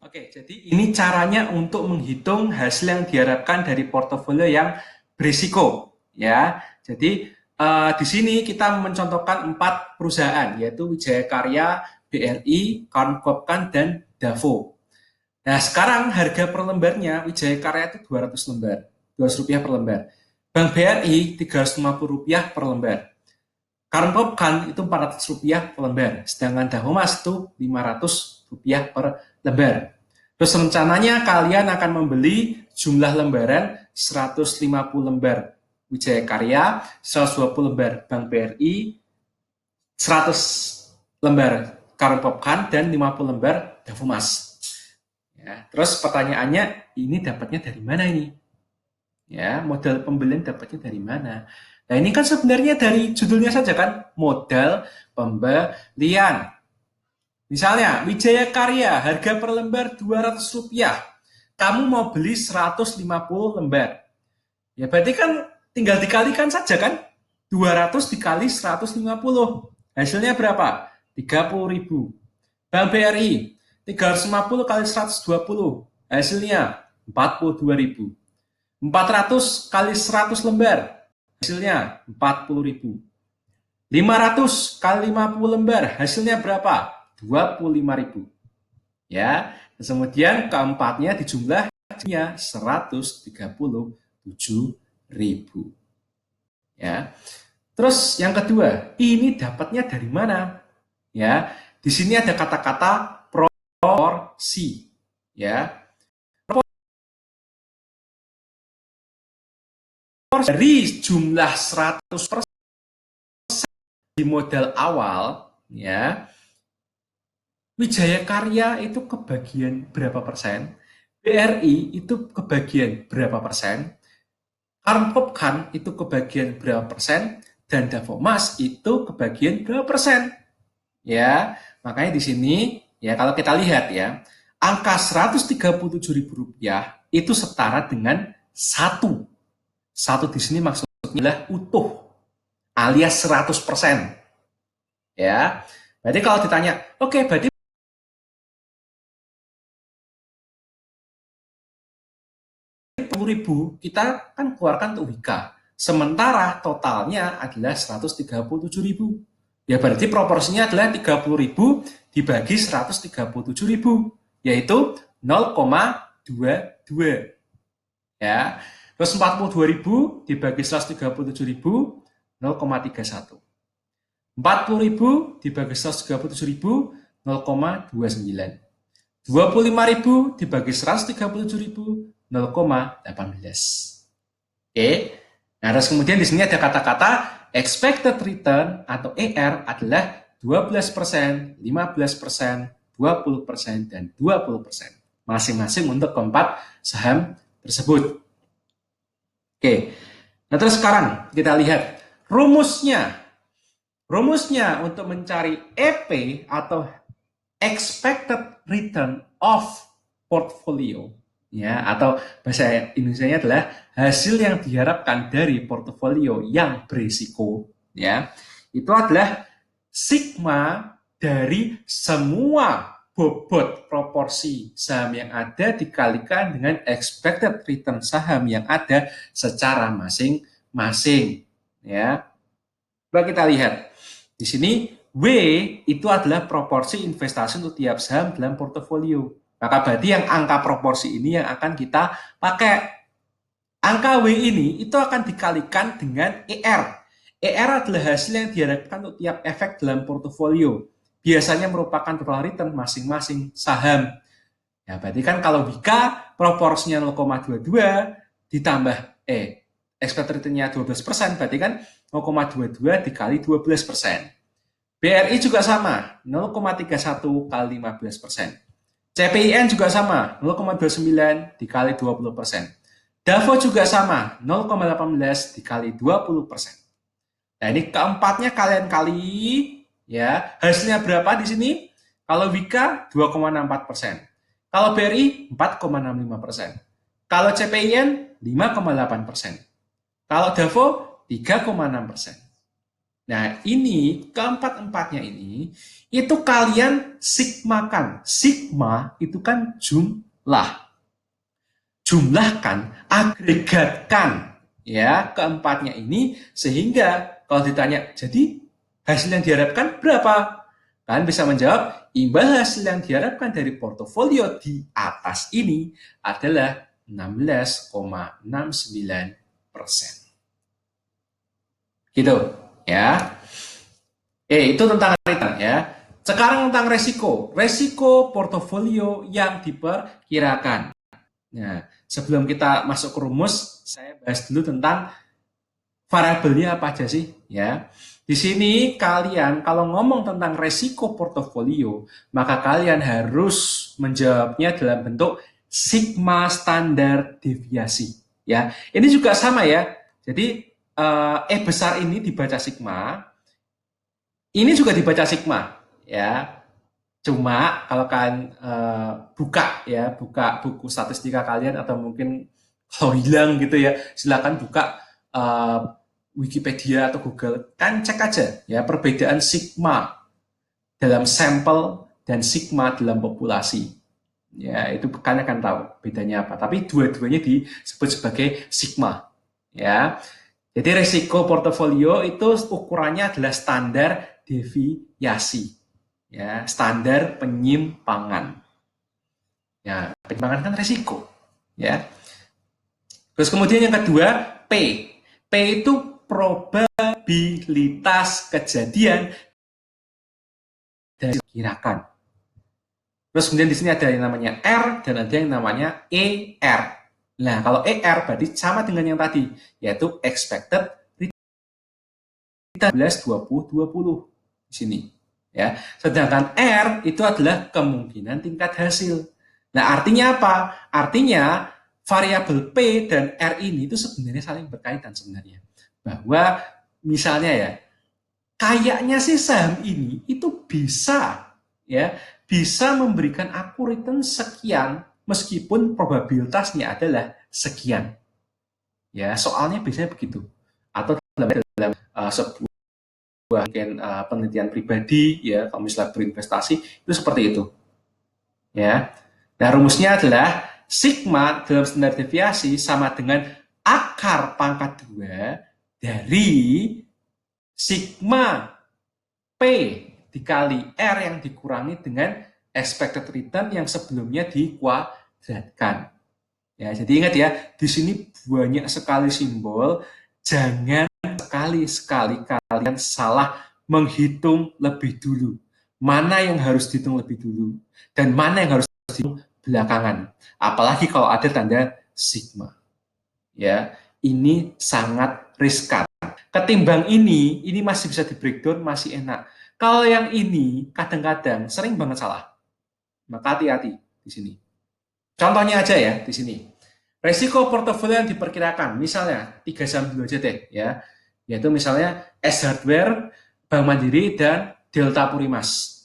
Oke, jadi ini caranya untuk menghitung hasil yang diharapkan dari portofolio yang berisiko, ya. Jadi di sini kita mencontohkan 4 perusahaan, yaitu Wijaya Karya, BRI, Karn Popkan, dan Davo. Nah, sekarang harga per lembarnya Wijaya Karya itu 200 lembar, Rp200 per lembar. Bank BRI Rp350 per lembar. Karn Popkan itu Rp400 per lembar, sedangkan Davo Mas itu Rp500 per lembar. Terus rencananya kalian akan membeli jumlah lembaran 150 lembar Wijaya Karya, 120 lembar Bank BRI, 100 lembar Karun Popkan, dan 50 lembar Dafumas. Ya, terus pertanyaannya, ini dapatnya dari mana ini? Ya, modal pembelian dapatnya dari mana? Nah, ini kan sebenarnya dari judulnya saja kan, modal pembelian. Misalnya, Wijaya Karya, harga per lembar Rp200. Kamu mau beli 150 lembar. Ya berarti kan tinggal dikalikan saja kan. 200 dikali 150. Hasilnya berapa? 30.000. Bank BRI, 350 kali 120. Hasilnya 42.000. 400 kali 100 lembar. Hasilnya 40.000. 500 kali 50 lembar. Hasilnya berapa? 25.000. Ya, kemudian keempatnya di jumlahnya 137.000. Ya. Terus yang kedua, ini dapatnya dari mana? Ya, di sini ada kata-kata proporsi. Ya, dari jumlah 100% di modal awal, ya, Wijaya Karya itu kebagian berapa persen, BRI itu kebagian berapa persen, Karn Popkan itu kebagian berapa persen, dan Davomas itu kebagian berapa persen. Ya, makanya di sini ya kalau kita lihat ya, angka Rp137.000 itu setara dengan satu. Satu di sini maksudnya adalah utuh alias 100%. Ya. Berarti kalau ditanya, oke, berarti Rp10.000 kita kan keluarkan untuk Wika. Sementara totalnya adalah 137.000. Ya berarti proporsinya adalah 30.000 dibagi 137.000, yaitu 0,22. Ya. Terus 42.000 dibagi 137.000, 0,31. 40.000 dibagi 137.000, 0,29. 25.000 dibagi 137.000, 0,18. Oke. Nah, terus kemudian di sini ada kata-kata expected return atau ER adalah 12%, 15%, 20%, dan 20%. Masing-masing untuk keempat saham tersebut. Oke. Nah, terus sekarang kita lihat rumusnya. Rumusnya untuk mencari EP atau expected return of portfolio, ya, atau bahasa Indonesianya adalah hasil yang diharapkan dari portofolio yang berisiko, ya, itu adalah sigma dari semua bobot proporsi saham yang ada dikalikan dengan expected return saham yang ada secara masing-masing, ya. Coba kita lihat di sini, W itu adalah proporsi investasi untuk tiap saham dalam portofolio. Maka berarti yang angka proporsi ini yang akan kita pakai. Angka W ini itu akan dikalikan dengan ER. ER adalah hasil yang diharapkan untuk tiap efek dalam portofolio. Biasanya merupakan total return masing-masing saham. Ya, berarti kan kalau Wika proporsinya 0,22 ditambah expected return-nya 12%, berarti kan 0,22 dikali 12%. BRI juga sama, 0,31 kali 15%. CPIN juga sama, 0,29 dikali 20%. Davo juga sama, 0,18 dikali 20%. Nah, ini keempatnya kalian kali, ya. Hasilnya berapa di sini? Kalau Wika 2,64%. Kalau BRI 4,65%. Kalau CPIN 5,8%. Kalau Davo 3,6%. Nah, ini keempat-empatnya ini itu kalian sigmakan. Sigma itu kan jumlah. Jumlahkan, agregatkan ya keempatnya ini sehingga kalau ditanya, jadi hasil yang diharapkan berapa? Kalian bisa menjawab, imbal hasil yang diharapkan dari portofolio di atas ini adalah 16,69%. Gitu ya. Itu tentang return ya. Sekarang tentang resiko. Resiko portofolio yang diperkirakan. Nah, sebelum kita masuk ke rumus, saya bahas dulu tentang variabelnya apa aja sih ya. Di sini kalian kalau ngomong tentang resiko portofolio, maka kalian harus menjawabnya dalam bentuk sigma standar deviasi ya. Ini juga sama ya. Jadi besar ini dibaca sigma, ini juga dibaca sigma ya. Cuma kalau kalian buka buku statistika kalian atau mungkin kalau hilang gitu ya, silakan buka Wikipedia atau Google, kan cek aja ya perbedaan sigma dalam sampel dan sigma dalam populasi. Ya, itu kalian akan tahu bedanya apa. Tapi dua-duanya disebut sebagai sigma. Ya. Jadi resiko portofolio itu ukurannya adalah standar deviasi. Ya, standar penyimpangan. Ya, penyimpangan kan resiko. Ya. Terus kemudian yang kedua, P. P itu probabilitas kejadian dari kirakan. Terus kemudian di sini ada yang namanya R dan ada yang namanya ER. Nah, kalau ER berarti sama dengan yang tadi, yaitu expected return 2020 di sini. Ya, sedangkan R itu adalah kemungkinan tingkat hasil. Nah, artinya apa? Artinya variabel P dan R ini itu sebenarnya saling berkaitan sebenarnya. Bahwa misalnya ya, kayaknya sih saham ini itu bisa memberikan aku return sekian meskipun probabilitasnya adalah sekian. Ya, soalnya biasanya begitu. Atau dalam sebuah mungkin penelitian pribadi ya, kalau misalnya berinvestasi itu seperti itu. Ya. Nah, rumusnya adalah sigma dalam standar deviasi sama dengan akar pangkat 2 dari sigma P dikali R yang dikurangi dengan expected return yang sebelumnya dikuadratkan. Ya, jadi ingat ya, di sini banyak sekali simbol, jangan sekali-sekali kalian salah menghitung lebih dulu. Mana yang harus dihitung lebih dulu dan mana yang harus dihitung belakangan. Apalagi kalau ada tanda sigma. Ya, ini sangat riskan. Ketimbang ini masih bisa di breakdown, masih enak. Kalau yang ini kadang-kadang sering banget salah. Maka hati-hati di sini. Contohnya aja ya di sini. Resiko portofolio yang diperkirakan, misalnya 3 saham dulu aja deh ya. Yaitu misalnya S Hardware, Bank Mandiri, dan Delta Purimas.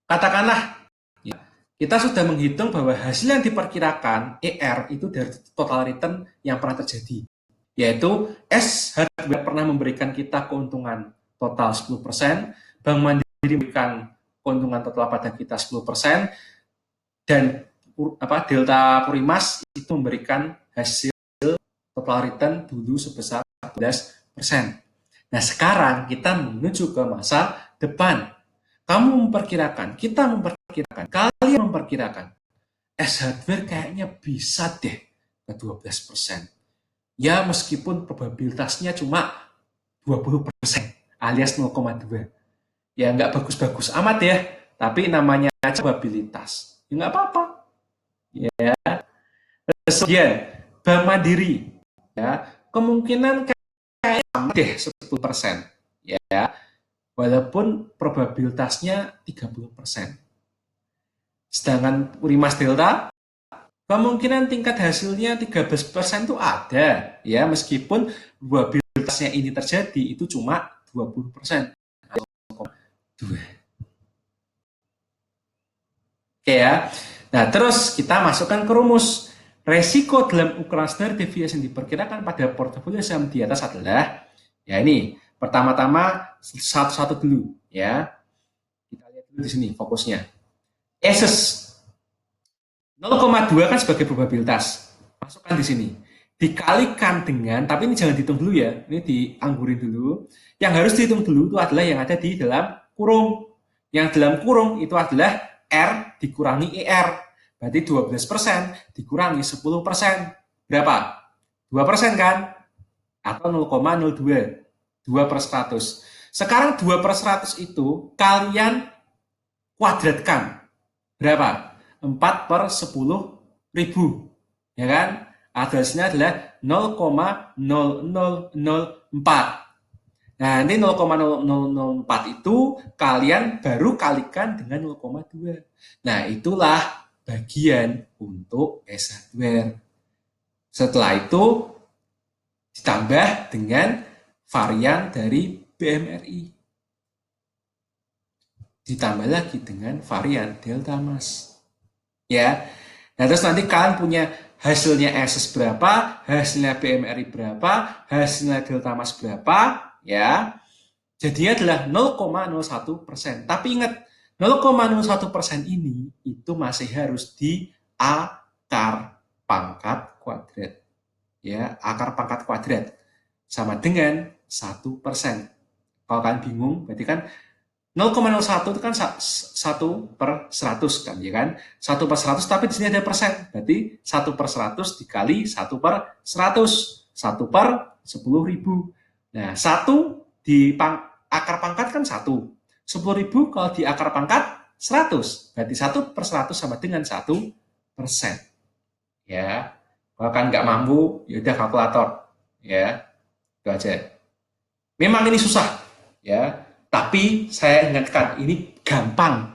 Katakanlah ya, kita sudah menghitung bahwa hasil yang diperkirakan ER itu dari total return yang pernah terjadi. Yaitu S Hardware pernah memberikan kita keuntungan total 10%, Bank Mandiri memberikan keuntungan total pada kita 10%, dan Delta Purimas itu memberikan hasil total return dulu sebesar 14%. Nah, sekarang kita menuju ke masa depan. Kamu memperkirakan, kita memperkirakan, kalian memperkirakan S Hardware kayaknya bisa deh ke 12%. Ya, meskipun probabilitasnya cuma 20% alias 0,2. Ya, nggak bagus-bagus amat ya, tapi namanya aja probabilitas. Ya, nggak apa-apa. Ya. Kemudian Bank Mandiri ya, kemungkinan kayak sama deh 10%. Ya. Walaupun probabilitasnya 30%. Sedangkan Purimas Delta kemungkinan tingkat hasilnya 13% itu ada ya, meskipun probabilitasnya ini terjadi itu cuma 20%. Oke ya. Nah, terus kita masukkan ke rumus. Resiko dalam ukuran standar deviasi yang diperkirakan pada portofolio saham di atas adalah, ya ini, Pertama-tama satu-satu dulu ya. Kita lihat dulu di sini fokusnya. Aces 0,2 kan sebagai probabilitas. Masukkan di sini. Dikalikan dengan, tapi ini jangan dihitung dulu ya. Ini dianggurin dulu. Yang harus dihitung dulu itu adalah yang ada di dalam kurung. Yang dalam kurung itu adalah R dikurangi ER. Berarti 12% dikurangi 10%. Berapa? 2% kan? Atau 0,02. 2 per 100. Sekarang 2 per 100 itu kalian kuadratkan. Berapa? 4 per 10 ribu. Ya kan? Hasilnya adalah 0,0004. Nah, ini 0,0004 itu kalian baru kalikan dengan 0,2. Nah, itulah bagian untuk S hardware. Setelah itu ditambah dengan varian dari BMRI. Ditambah lagi dengan varian delta mass. Ya. Nah, terus nanti kalian punya hasilnya SS berapa, hasilnya BMRI berapa, hasilnya delta mass berapa, ya. Jadinya adalah 0,01%. Tapi ingat, 0,01% ini itu masih harus di akar pangkat kuadrat. Ya, akar pangkat kuadrat sama dengan 1%. Kalau kalian bingung, berarti kan 0,01 itu kan 1 per 100 kan, ya kan? 1 per 100, tapi di sini ada persen. Berarti 1 per 100 dikali 1 per 100. 1 per 10.000. Nah, 1 di akar pangkat kan 1. 10.000 kalau di akar pangkat 100. Berarti 1 per 100 sama dengan 1%. Ya. Kalau kan nggak mampu, ya udah kalkulator. Ya. Itu aja. Memang ini susah. Ya. Tapi saya ingatkan, ini gampang.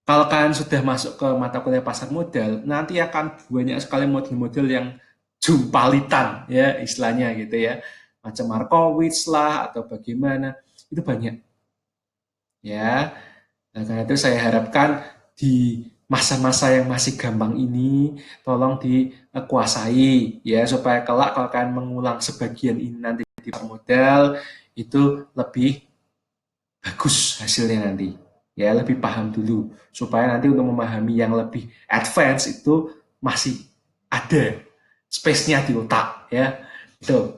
Kalau kalian sudah masuk ke mata kuliah pasar modal, nanti akan banyak sekali model-model yang jumpalitan, ya istilahnya gitu ya. Macam Markowitz lah, atau bagaimana. Itu banyak. Ya, nah, karena itu saya harapkan di masa-masa yang masih gampang ini, tolong dikuasai, ya, supaya kelak kalau kalian mengulang sebagian ini nanti di modal, itu lebih bagus hasilnya nanti, ya lebih paham dulu supaya nanti untuk memahami yang lebih advance itu masih ada space-nya di otak, ya itu.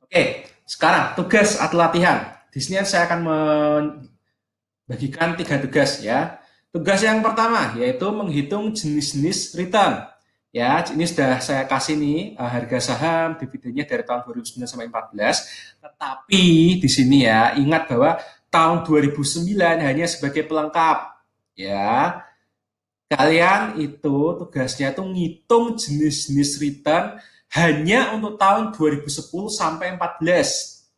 Oke, sekarang tugas atau latihan. Di sini saya akan membagikan 3 tugas ya. Tugas yang pertama yaitu menghitung jenis-jenis return. Ya, ini sudah saya kasih nih harga saham dividennya dari tahun 2009 sampai 2014. Tetapi di sini ya, ingat bahwa tahun 2009 hanya sebagai pelengkap. Ya. Kalian itu tugasnya itu ngitung jenis-jenis return hanya untuk tahun 2010 sampai 2014.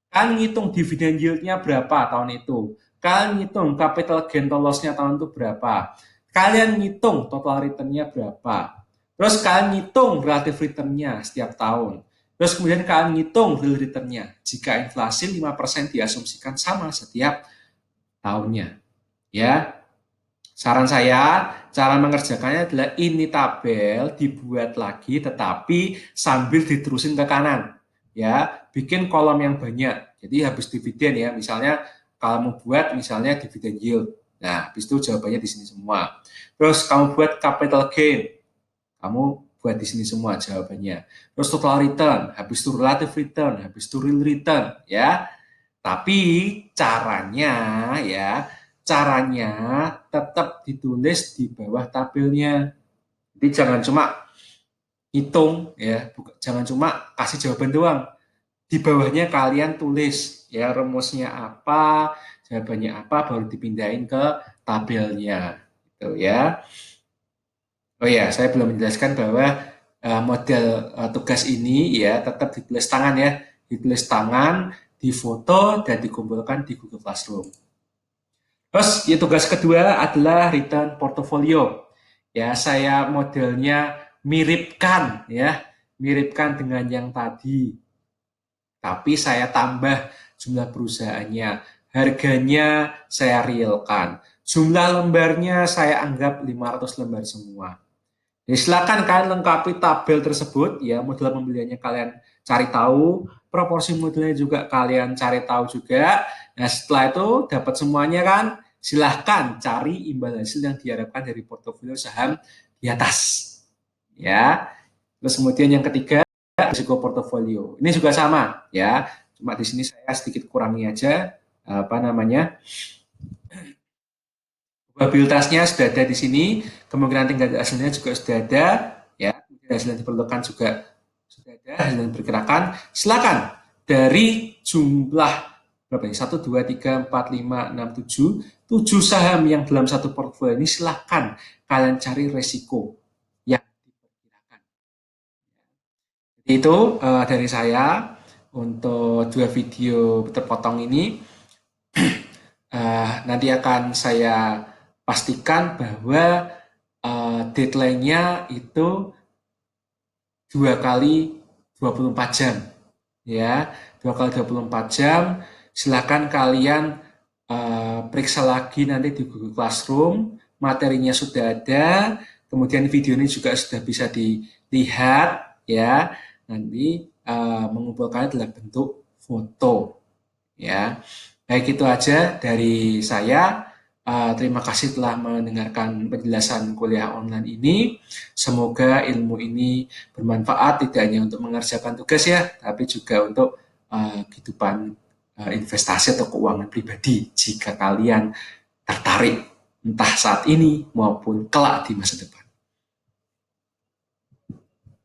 Kalian ngitung dividen yield-nya berapa tahun itu. Kalian ngitung capital gain to loss-nya tahun itu berapa. Kalian ngitung total return-nya berapa. Terus kalian ngitung relative return-nya setiap tahun. Terus kemudian kalian ngitung real return-nya. Jika inflasi 5% diasumsikan sama setiap tahunnya. Ya. Saran saya, cara mengerjakannya adalah ini tabel dibuat lagi tetapi sambil diterusin ke kanan. Ya, bikin kolom yang banyak. Jadi habis dividen ya, misalnya kalau mau buat misalnya dividen yield. Nah, habis itu jawabannya di sini semua. Terus kamu buat capital gain. Kamu buat di sini semua jawabannya. Terus total return, habis itu relative return, habis itu real return, ya. Tapi caranya tetap ditulis di bawah tabelnya. Jadi jangan cuma hitung ya, jangan cuma kasih jawaban doang. Di bawahnya kalian tulis ya rumusnya apa, jawabannya apa, baru dipindahin ke tabelnya. Gitu ya. Oh ya, saya belum menjelaskan bahwa model tugas ini ya tetap ditulis tangan ya, ditulis tangan, difoto dan dikumpulkan di Google Classroom. Terus ya, tugas kedua adalah return portfolio. Ya, saya modelnya miripkan ya, miripkan dengan yang tadi. Tapi saya tambah jumlah perusahaannya, harganya saya realkan. Jumlah lembarnya saya anggap 500 lembar semua. Ya, silakan kalian lengkapi tabel tersebut ya, model pembeliannya kalian cari tahu, proporsi modelnya juga kalian cari tahu juga. Nah, setelah itu dapat semuanya kan, silahkan cari imbal hasil yang diharapkan dari portofolio saham di atas. Ya. Terus kemudian yang ketiga, risiko portofolio. Ini juga sama ya. Cuma di sini saya sedikit kurangi aja apa namanya? Probabilitasnya sudah ada di sini, kemungkinan tinggal hasilnya juga sudah ada, ya, hasil yang diperlukan juga sudah ada, hasil yang diperkirakan. Silakan dari jumlah berapa ini? 1, 2, 3, 4, 5, 6, 7, 7 saham yang dalam satu portfolio ini silakan kalian cari resiko yang diperkirakan. Itu dari saya untuk 2 video terpotong ini. Nanti akan saya pastikan bahwa deadline-nya itu 2 kali 24 jam. Ya, 2 kali 24 jam. Silakan kalian periksa lagi nanti di Google Classroom. Materinya sudah ada. Kemudian video ini juga sudah bisa dilihat. Ya, nanti mengumpulkannya dalam bentuk foto. Ya, baik itu aja dari saya. Terima kasih telah mendengarkan penjelasan kuliah online ini. Semoga ilmu ini bermanfaat tidak hanya untuk mengerjakan tugas ya, tapi juga untuk kehidupan investasi atau keuangan pribadi jika kalian tertarik entah saat ini maupun kelak di masa depan.